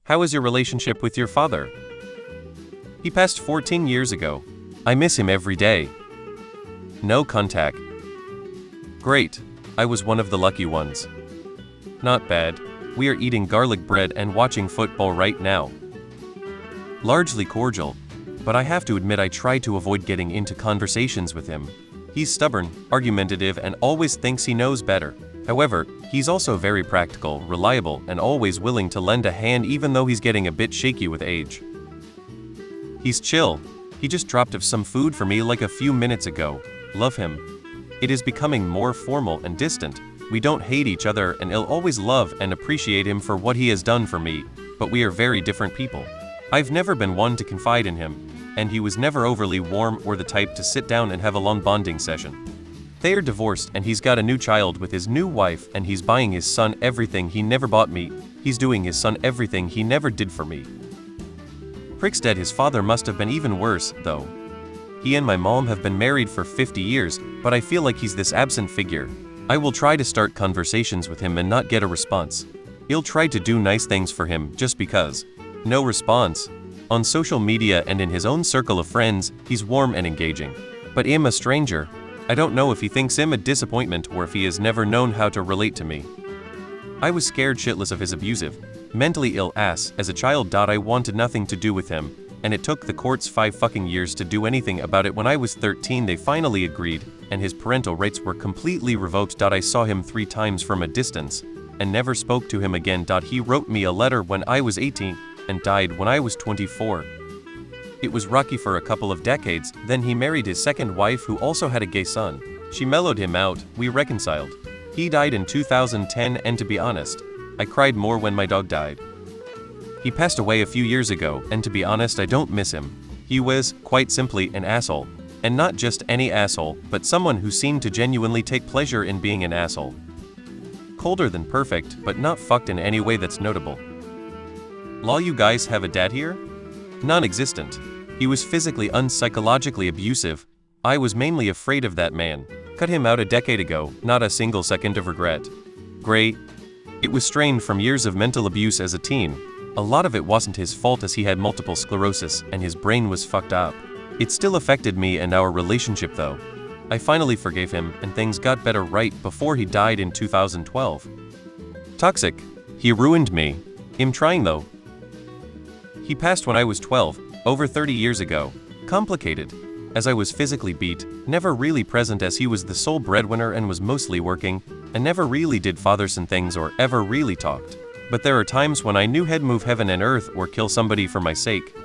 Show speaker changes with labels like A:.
A: How is your relationship with your father? He passed 14 years ago. I miss him every day. No contact. Great. I was one of the lucky ones. Not bad. We are eating garlic bread and watching football right now. Largely cordial, but I have to admit I try to avoid getting into conversations with him. He's stubborn, argumentative, and always thinks he knows better. However, he's also very practical, reliable, and always willing to lend a hand even though he's getting a bit shaky with age. He's chill. He just dropped off some food for me like a few minutes ago. Love him. It is becoming more formal and distant. We don't hate each other and I'll always love and appreciate him for what he has done for me, but we are very different people. I've never been one to confide in him, and he was never overly warm or the type to sit down and have a long bonding session. They are divorced and he's got a new child with his new wife and he's buying his son everything he never bought me. He's doing his son everything he never did for me. Prickstead, his father must have been even worse, though. He and my mom have been married for 50 years, but I feel like he's this absent figure. I will try to start conversations with him and not get a response. He'll try to do nice things for him just because. No response. On social media and in his own circle of friends, he's warm and engaging. But I'm a stranger. I don't know if he thinks I'm a disappointment or if he has never known how to relate to me. I was scared shitless of his abusive, mentally ill ass as a child. I wanted nothing to do with him, and it took the courts 5 fucking years to do anything about it. When I was 13 they finally agreed, and his parental rights were completely revoked. I saw him 3 times from a distance, and never spoke to him again. He wrote me a letter when I was 18, and died when I was 24. It was rocky for a couple of decades, then he married his second wife who also had a gay son. She mellowed him out, we reconciled. He died in 2010 and to be honest, I cried more when my dog died. He passed away a few years ago and to be honest I don't miss him. He was, quite simply, an asshole. And not just any asshole, but someone who seemed to genuinely take pleasure in being an asshole. Colder than perfect, but not fucked in any way that's notable. Law, you guys have a dad here? Non-existent. He was physically psychologically abusive. I was mainly afraid of that man. Cut him out a decade ago, not a single second of regret. Gray. It was strained from years of mental abuse as a teen. A lot of it wasn't his fault as he had multiple sclerosis and his brain was fucked up. It still affected me and our relationship though. I finally forgave him and things got better right before he died in 2012. Toxic. He ruined me. I'm trying though. He passed when I was 12, over 30 years ago. Complicated. As I was physically beat, never really present as he was the sole breadwinner and was mostly working, and never really did fatherson things or ever really talked. But there are times when I knew he'd move heaven and earth or kill somebody for my sake.